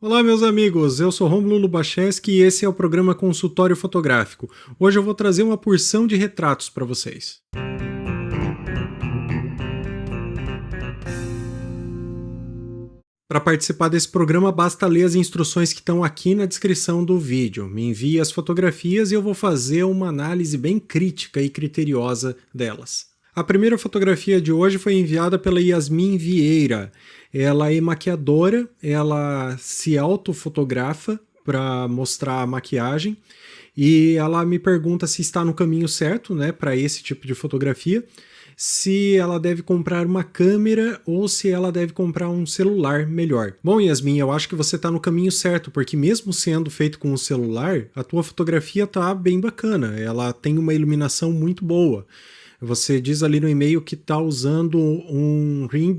Olá, meus amigos, eu sou Rômulo Lubacheski e esse é o programa Consultório Fotográfico. Hoje eu vou trazer uma porção de retratos para vocês. Para participar desse programa, basta ler as instruções que estão aqui na descrição do vídeo. Me envie as fotografias e eu vou fazer uma análise bem crítica e criteriosa delas. A primeira fotografia de hoje foi enviada pela Yasmin Vieira. Ela é maquiadora, ela se autofotografa para mostrar a maquiagem e ela me pergunta se está no caminho certo, né, para esse tipo de fotografia, se ela deve comprar uma câmera ou se ela deve comprar um celular melhor. Bom, Yasmin, eu acho que você está no caminho certo, porque mesmo sendo feito com um celular, a tua fotografia está bem bacana, ela tem uma iluminação muito boa. Você diz ali no e-mail que está usando um ring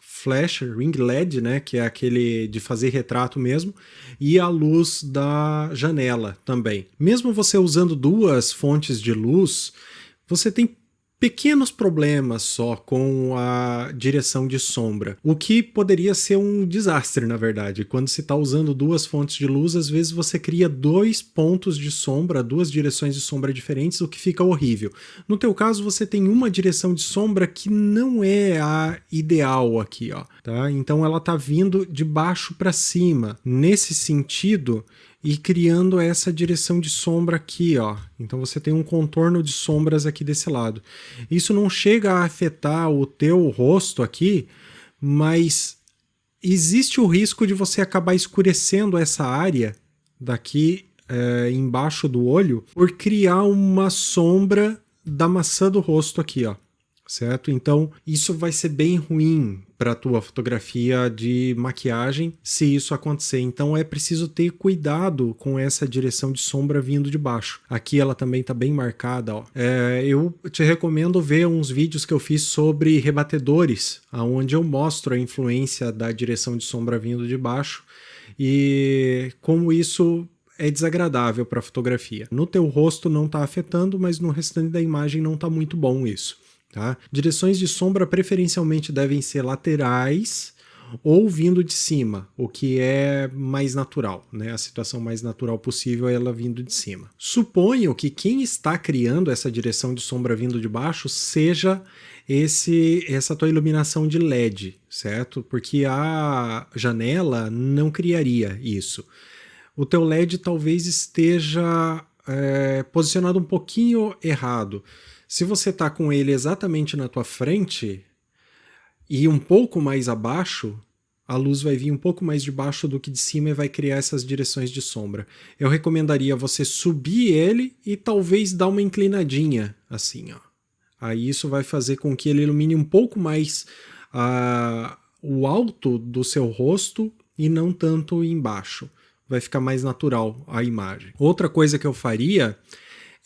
flash, ring LED, né, que é aquele de fazer retrato mesmo, e a luz da janela também. Mesmo você usando duas fontes de luz, você tem pequenos problemas só com a direção de sombra, o que poderia ser um desastre, na verdade. Quando se está usando duas fontes de luz, às vezes você cria dois pontos de sombra, duas direções de sombra diferentes, o que fica horrível. No teu caso, você tem uma direção de sombra que não é a ideal aqui, ó, tá? Então ela está vindo de baixo para cima. Nesse sentido, e criando essa direção de sombra aqui, ó. Então você tem um contorno de sombras aqui desse lado. Isso não chega a afetar o teu rosto aqui, mas existe o risco de você acabar escurecendo essa área daqui embaixo do olho por criar uma sombra da maçã do rosto aqui, ó. Certo? Então, isso vai ser bem ruim para a tua fotografia de maquiagem se isso acontecer. Então, é preciso ter cuidado com essa direção de sombra vindo de baixo. Aqui ela também está bem marcada. Ó. Eu te recomendo ver uns vídeos que eu fiz sobre rebatedores, onde eu mostro a influência da direção de sombra vindo de baixo e como isso é desagradável para a fotografia. No teu rosto não está afetando, mas no restante da imagem não está muito bom isso. Tá? Direções de sombra preferencialmente devem ser laterais ou vindo de cima, o que é mais natural, né? A situação mais natural possível é ela vindo de cima. Suponho que quem está criando essa direção de sombra vindo de baixo seja essa tua iluminação de LED, certo? Porque a janela não criaria isso. O teu LED talvez esteja posicionado um pouquinho errado. Se você está com ele exatamente na tua frente e um pouco mais abaixo, a luz vai vir um pouco mais de baixo do que de cima e vai criar essas direções de sombra. Eu recomendaria você subir ele e talvez dar uma inclinadinha, assim, ó. Aí isso vai fazer com que ele ilumine um pouco mais o alto do seu rosto e não tanto embaixo. Vai ficar mais natural a imagem. Outra coisa que eu faria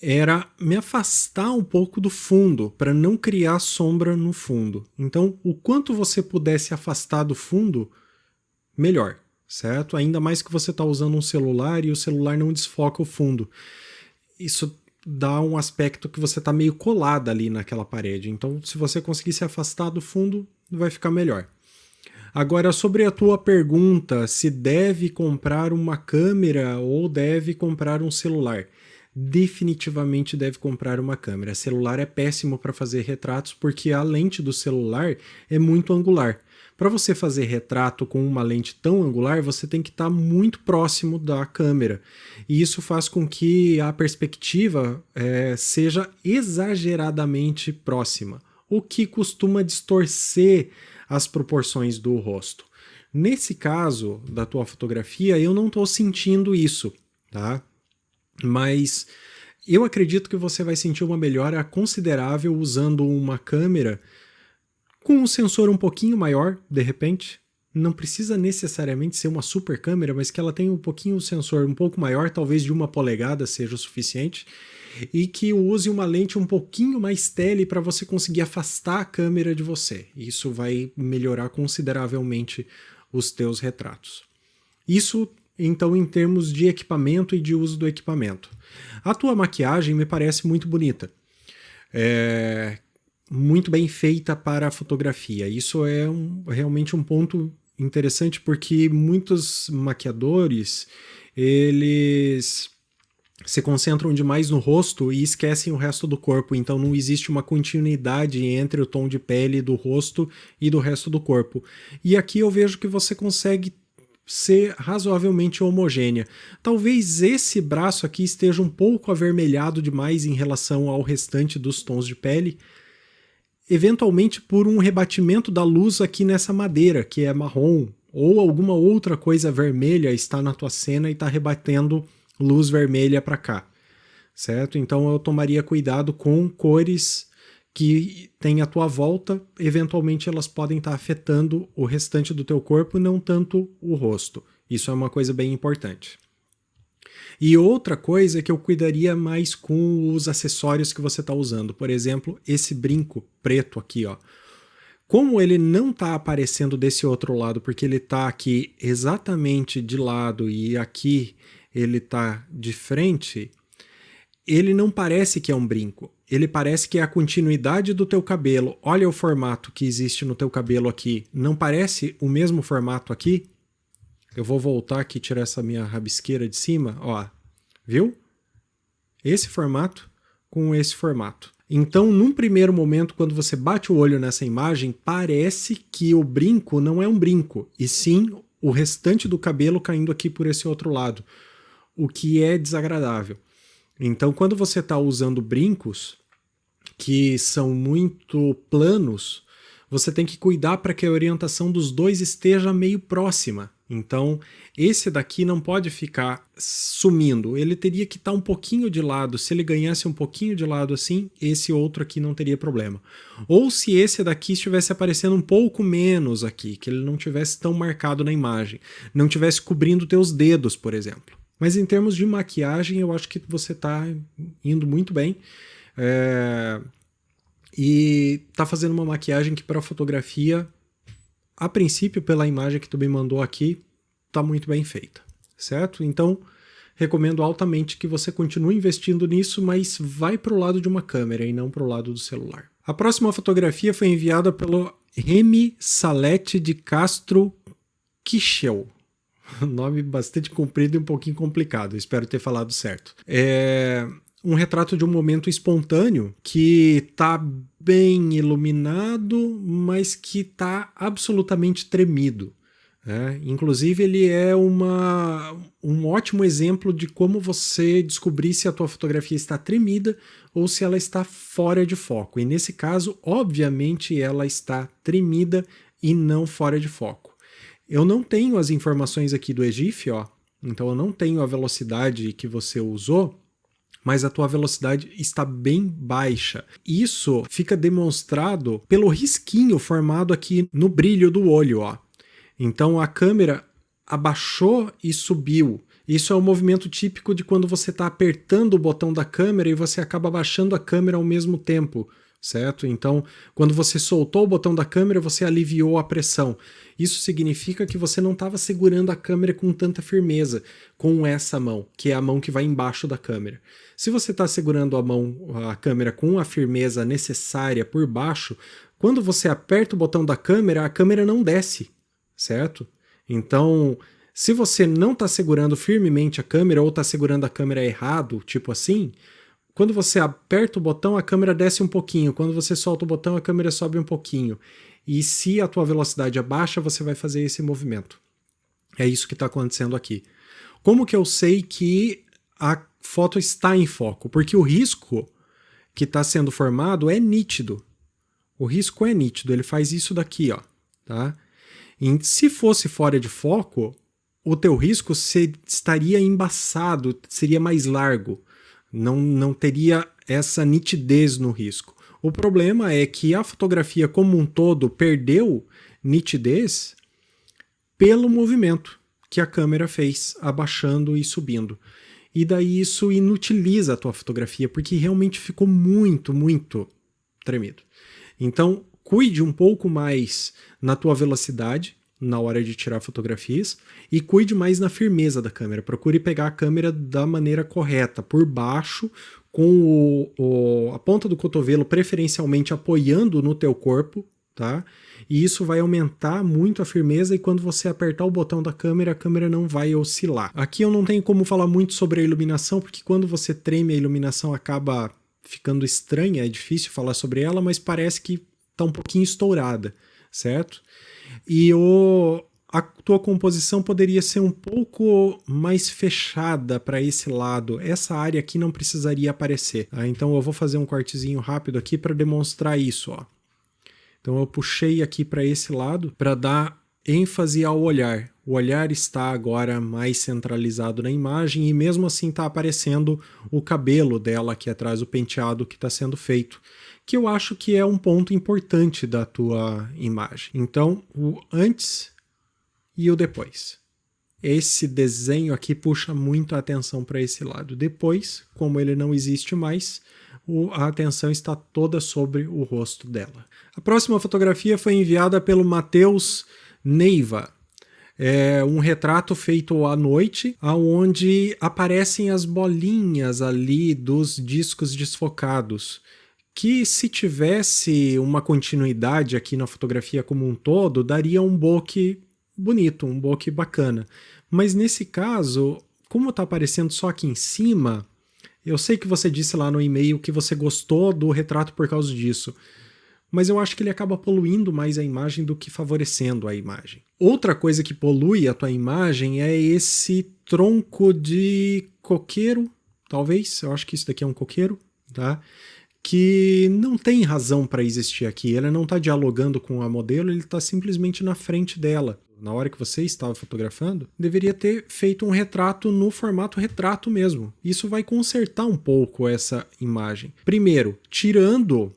era me afastar um pouco do fundo, para não criar sombra no fundo. Então, o quanto você puder se afastar do fundo, melhor, certo? Ainda mais que você está usando um celular e o celular não desfoca o fundo. Isso dá um aspecto que você está meio colado ali naquela parede. Então, se você conseguir se afastar do fundo, vai ficar melhor. Agora, sobre a tua pergunta, se deve comprar uma câmera ou deve comprar um celular. Definitivamente deve comprar uma câmera. Celular é péssimo para fazer retratos porque a lente do celular é muito angular. Para você fazer retrato com uma lente tão angular, você tem que estar muito próximo da câmera. E isso faz com que a perspectiva seja exageradamente próxima, o que costuma distorcer as proporções do rosto. Nesse caso da tua fotografia, eu não estou sentindo isso, tá? Mas eu acredito que você vai sentir uma melhora considerável usando uma câmera com um sensor um pouquinho maior, de repente. Não precisa necessariamente ser uma super câmera, mas que ela tenha um pouquinho o sensor um pouco maior, talvez de 1 polegada seja o suficiente, e que use uma lente um pouquinho mais tele para você conseguir afastar a câmera de você. Isso vai melhorar consideravelmente os teus retratos. Isso então em termos de equipamento e de uso do equipamento. A tua maquiagem me parece muito bonita. Muito bem feita para a fotografia. Isso é realmente um ponto interessante porque muitos maquiadores, eles se concentram demais no rosto e esquecem o resto do corpo, então não existe uma continuidade entre o tom de pele do rosto e do resto do corpo. E aqui eu vejo que você consegue ser razoavelmente homogênea. Talvez esse braço aqui esteja um pouco avermelhado demais em relação ao restante dos tons de pele, eventualmente por um rebatimento da luz aqui nessa madeira, que é marrom, ou alguma outra coisa vermelha está na tua cena e está rebatendo luz vermelha para cá, certo? Então eu tomaria cuidado com cores que tem à tua volta, eventualmente elas podem estar afetando o restante do teu corpo e não tanto o rosto. Isso é uma coisa bem importante. E outra coisa é que eu cuidaria mais com os acessórios que você está usando. Por exemplo, esse brinco preto aqui, ó. Como ele não está aparecendo desse outro lado, porque ele está aqui exatamente de lado e aqui ele está de frente, ele não parece que é um brinco. Ele parece que é a continuidade do teu cabelo. Olha o formato que existe no teu cabelo aqui. Não parece o mesmo formato aqui? Eu vou voltar aqui e tirar essa minha rabisqueira de cima. Ó, viu? Esse formato com esse formato. Então, num primeiro momento, quando você bate o olho nessa imagem, parece que o brinco não é um brinco, e sim o restante do cabelo caindo aqui por esse outro lado, o que é desagradável. Então, quando você está usando brincos que são muito planos, você tem que cuidar para que a orientação dos dois esteja meio próxima. Então, esse daqui não pode ficar sumindo, ele teria que estar um pouquinho de lado. Se ele ganhasse um pouquinho de lado assim, esse outro aqui não teria problema. Ou se esse daqui estivesse aparecendo um pouco menos aqui, que ele não tivesse tão marcado na imagem, não tivesse cobrindo teus dedos, por exemplo. Mas em termos de maquiagem, eu acho que você está indo muito bem. E está fazendo uma maquiagem que para fotografia, a princípio, pela imagem que tu me mandou aqui, está muito bem feita, certo? Então, recomendo altamente que você continue investindo nisso, mas vai para o lado de uma câmera e não para o lado do celular. A próxima fotografia foi enviada pelo Remy Salete de Castro Quichel. Nome bastante comprido e um pouquinho complicado, espero ter falado certo. É um retrato de um momento espontâneo que está bem iluminado, mas que está absolutamente tremido. Inclusive, ele é um ótimo exemplo de como você descobrir se a tua fotografia está tremida ou se ela está fora de foco. E nesse caso, obviamente, ela está tremida e não fora de foco. Eu não tenho as informações aqui do EGIF, ó, então eu não tenho a velocidade que você usou, mas a tua velocidade está bem baixa. Isso fica demonstrado pelo risquinho formado aqui no brilho do olho, ó. Então a câmera abaixou e subiu. Isso é um movimento típico de quando você está apertando o botão da câmera e você acaba abaixando a câmera ao mesmo tempo, certo? Então, quando você soltou o botão da câmera, você aliviou a pressão. Isso significa que você não estava segurando a câmera com tanta firmeza com essa mão, que é a mão que vai embaixo da câmera. Se você está segurando a câmera com a firmeza necessária por baixo, quando você aperta o botão da câmera, a câmera não desce, certo? Então, se você não está segurando firmemente a câmera ou está segurando a câmera errado, tipo assim, quando você aperta o botão, a câmera desce um pouquinho. Quando você solta o botão, a câmera sobe um pouquinho. E se a tua velocidade é baixa, você vai fazer esse movimento. É isso que está acontecendo aqui. Como que eu sei que a foto está em foco? Porque o risco que está sendo formado é nítido. O risco é nítido, ele faz isso daqui, ó, tá? E se fosse fora de foco, o teu risco estaria embaçado, seria mais largo. Não teria essa nitidez no risco. O problema é que a fotografia como um todo perdeu nitidez pelo movimento que a câmera fez, abaixando e subindo. E daí isso inutiliza a tua fotografia, porque realmente ficou muito, muito tremido. Então, cuide um pouco mais na tua velocidade na hora de tirar fotografias e cuide mais na firmeza da câmera. Procure pegar a câmera da maneira correta, por baixo, com a ponta do cotovelo preferencialmente apoiando no teu corpo, tá? E isso vai aumentar muito a firmeza e quando você apertar o botão da câmera, a câmera não vai oscilar. Aqui eu não tenho como falar muito sobre a iluminação, porque quando você treme a iluminação acaba ficando estranha, é difícil falar sobre ela, mas parece que está um pouquinho estourada, certo? E a tua composição poderia ser um pouco mais fechada para esse lado. Essa área aqui não precisaria aparecer. Tá? Então eu vou fazer um cortezinho rápido aqui para demonstrar isso. Ó. Então eu puxei aqui para esse lado para dar ênfase ao olhar. O olhar está agora mais centralizado na imagem e mesmo assim está aparecendo o cabelo dela aqui atrás, o penteado que está sendo feito, que eu acho que é um ponto importante da tua imagem. Então, o antes e o depois. Esse desenho aqui puxa muito a atenção para esse lado. Depois, como ele não existe mais, a atenção está toda sobre o rosto dela. A próxima fotografia foi enviada pelo Matheus Neiva. É um retrato feito à noite, onde aparecem as bolinhas ali dos discos desfocados, que se tivesse uma continuidade aqui na fotografia como um todo, daria um bokeh bonito, um bokeh bacana. Mas nesse caso, como está aparecendo só aqui em cima, eu sei que você disse lá no e-mail que você gostou do retrato por causa disso, mas eu acho que ele acaba poluindo mais a imagem do que favorecendo a imagem. Outra coisa que polui a tua imagem é esse tronco de coqueiro, talvez, eu acho que isso daqui é um coqueiro, tá? Que não tem razão para existir aqui, ele não está dialogando com a modelo, ele está simplesmente na frente dela. Na hora que você estava fotografando, deveria ter feito um retrato no formato retrato mesmo. Isso vai consertar um pouco essa imagem. Primeiro, tirando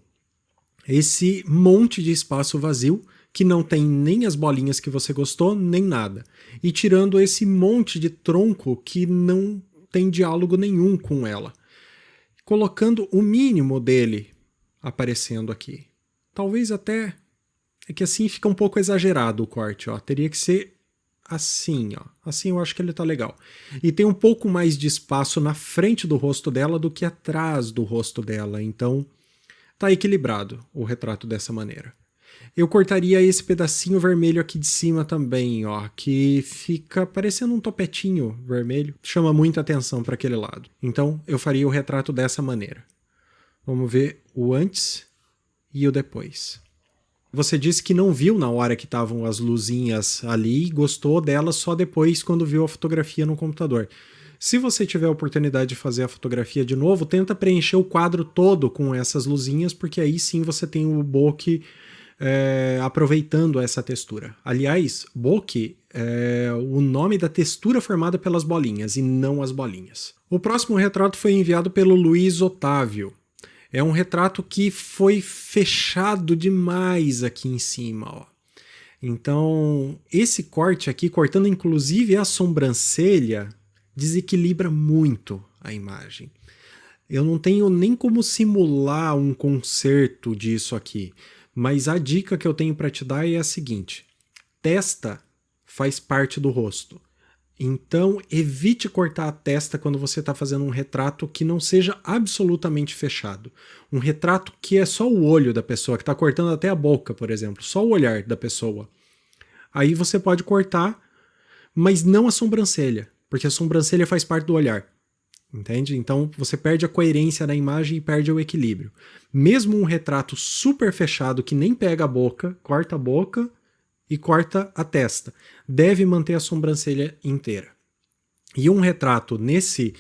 esse monte de espaço vazio, que não tem nem as bolinhas que você gostou, nem nada. E tirando esse monte de tronco que não tem diálogo nenhum com ela. Colocando o mínimo dele aparecendo aqui. Talvez até... É que assim fica um pouco exagerado o corte, ó. Teria que ser assim, ó. Assim eu acho que ele tá legal. E tem um pouco mais de espaço na frente do rosto dela do que atrás do rosto dela. Então, tá equilibrado o retrato dessa maneira. Eu cortaria esse pedacinho vermelho aqui de cima também, ó, que fica parecendo um topetinho vermelho. Chama muita atenção para aquele lado. Então, eu faria o retrato dessa maneira. Vamos ver o antes e o depois. Você disse que não viu na hora que estavam as luzinhas ali e gostou delas só depois quando viu a fotografia no computador. Se você tiver a oportunidade de fazer a fotografia de novo, tenta preencher o quadro todo com essas luzinhas, porque aí sim você tem o bokeh aproveitando essa textura. Aliás, bokeh é o nome da textura formada pelas bolinhas e não as bolinhas. O próximo retrato foi enviado pelo Luiz Otávio. É um retrato que foi fechado demais aqui em cima, ó. Então, esse corte aqui, cortando inclusive a sobrancelha, desequilibra muito a imagem. Eu não tenho nem como simular um conserto disso aqui, mas a dica que eu tenho para te dar é a seguinte: testa faz parte do rosto. Então, evite cortar a testa quando você está fazendo um retrato que não seja absolutamente fechado. Um retrato que é só o olho da pessoa, que está cortando até a boca, por exemplo, só o olhar da pessoa. Aí você pode cortar, mas não a sobrancelha, porque a sobrancelha faz parte do olhar. Entende? Então você perde a coerência da imagem e perde o equilíbrio. Mesmo um retrato super fechado que nem pega a boca, corta a boca e corta a testa. Deve manter a sobrancelha inteira. E um retrato desse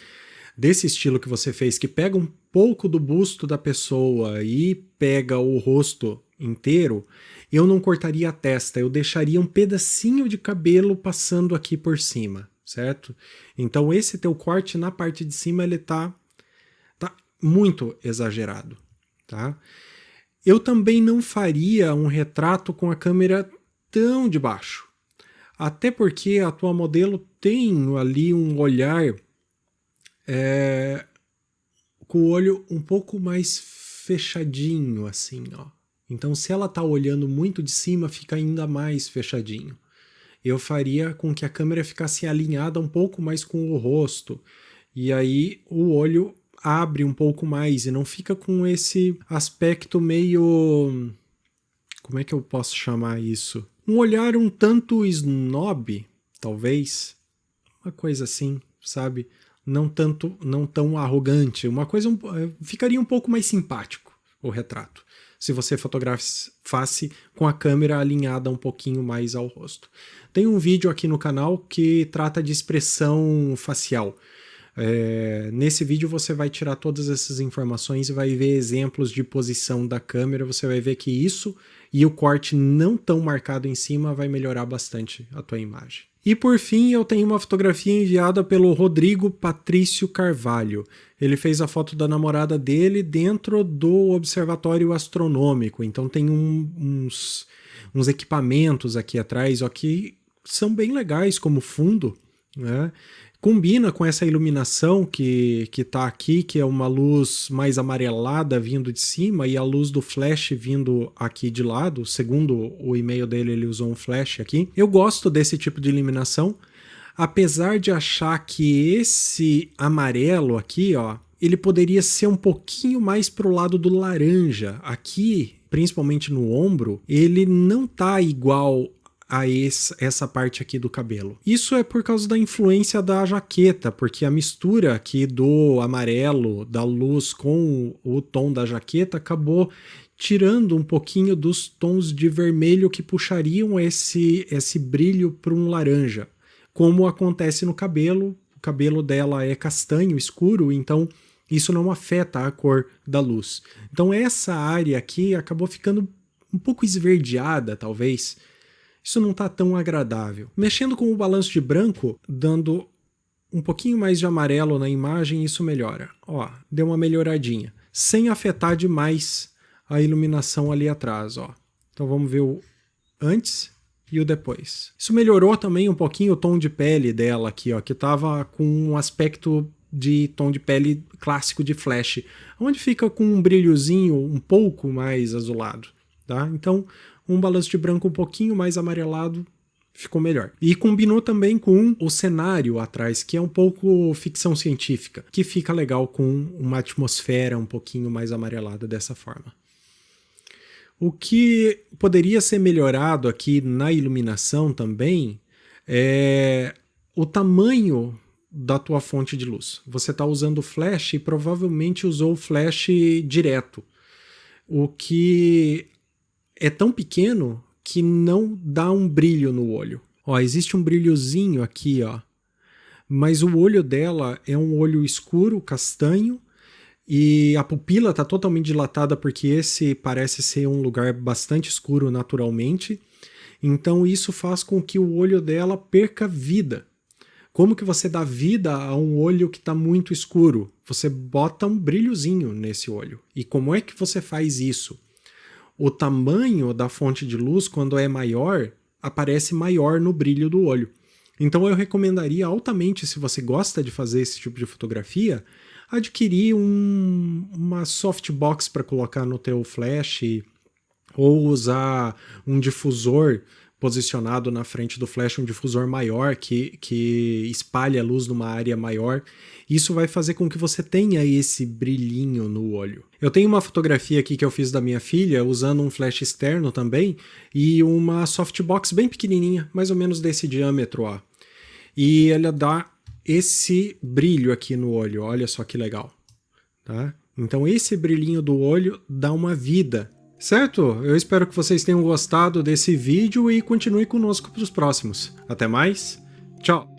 estilo que você fez, que pega um pouco do busto da pessoa e pega o rosto inteiro, eu não cortaria a testa, eu deixaria um pedacinho de cabelo passando aqui por cima, certo? Então esse teu corte na parte de cima, ele tá muito exagerado, tá? Eu também não faria um retrato com a câmera tão de baixo. Até porque a tua modelo tem ali um olhar com o olho um pouco mais fechadinho, assim, ó. Então, se ela tá olhando muito de cima, fica ainda mais fechadinho. Eu faria com que a câmera ficasse alinhada um pouco mais com o rosto. E aí o olho abre um pouco mais e não fica com esse aspecto meio... como é que eu posso chamar isso? Um olhar um tanto snob, talvez, uma coisa assim, sabe? Não tão arrogante, uma coisa ficaria um pouco mais simpático o retrato, se você fotografasse com a câmera alinhada um pouquinho mais ao rosto. Tem um vídeo aqui no canal que trata de expressão facial. Nesse vídeo você vai tirar todas essas informações e vai ver exemplos de posição da câmera, você vai ver que isso e o corte não tão marcado em cima vai melhorar bastante a tua imagem. E por fim eu tenho uma fotografia enviada pelo Rodrigo Patrício Carvalho. Ele fez a foto da namorada dele dentro do observatório astronômico, então tem uns equipamentos aqui atrás ó, que são bem legais como fundo, né? Combina com essa iluminação que tá aqui, que é uma luz mais amarelada vindo de cima e a luz do flash vindo aqui de lado. Segundo o e-mail dele, ele usou um flash aqui. Eu gosto desse tipo de iluminação, apesar de achar que esse amarelo aqui, ó, ele poderia ser um pouquinho mais pro lado do laranja. Aqui, principalmente no ombro, ele não tá igual a essa parte aqui do cabelo. Isso é por causa da influência da jaqueta, porque a mistura aqui do amarelo, da luz com o tom da jaqueta acabou tirando um pouquinho dos tons de vermelho que puxariam esse brilho para um laranja. Como acontece no cabelo, o cabelo dela é castanho escuro, então isso não afeta a cor da luz. Então essa área aqui acabou ficando um pouco esverdeada, talvez. Isso não está tão agradável. Mexendo com o balanço de branco, dando um pouquinho mais de amarelo na imagem, isso melhora. Ó, deu uma melhoradinha, sem afetar demais a iluminação ali atrás. Ó. Então vamos ver o antes e o depois. Isso melhorou também um pouquinho o tom de pele dela aqui, ó, que estava com um aspecto de tom de pele clássico de flash, onde fica com um brilhozinho um pouco mais azulado. Tá? Então, um balanço de branco um pouquinho mais amarelado ficou melhor. E combinou também com o cenário atrás, que é um pouco ficção científica, que fica legal com uma atmosfera um pouquinho mais amarelada dessa forma. O que poderia ser melhorado aqui na iluminação também é o tamanho da tua fonte de luz. Você está usando flash e provavelmente usou o flash direto, o que é tão pequeno que não dá um brilho no olho. Ó, existe um brilhozinho aqui, ó, mas o olho dela é um olho escuro, castanho, e a pupila está totalmente dilatada porque esse parece ser um lugar bastante escuro naturalmente. Então isso faz com que o olho dela perca vida. Como que você dá vida a um olho que está muito escuro? Você bota um brilhozinho nesse olho. E como é que você faz isso? O tamanho da fonte de luz, quando é maior, aparece maior no brilho do olho. Então eu recomendaria altamente, se você gosta de fazer esse tipo de fotografia, adquirir uma softbox para colocar no teu flash ou usar um difusor posicionado na frente do flash, um difusor maior que espalha a luz numa área maior. Isso vai fazer com que você tenha esse brilhinho no olho. Eu tenho uma fotografia aqui que eu fiz da minha filha usando um flash externo também e uma softbox bem pequenininha, mais ou menos desse diâmetro, ó. E ela dá esse brilho aqui no olho, olha só que legal, tá? Então esse brilhinho do olho dá uma vida. Certo? Eu espero que vocês tenham gostado desse vídeo e continue conosco para os próximos. Até mais, tchau!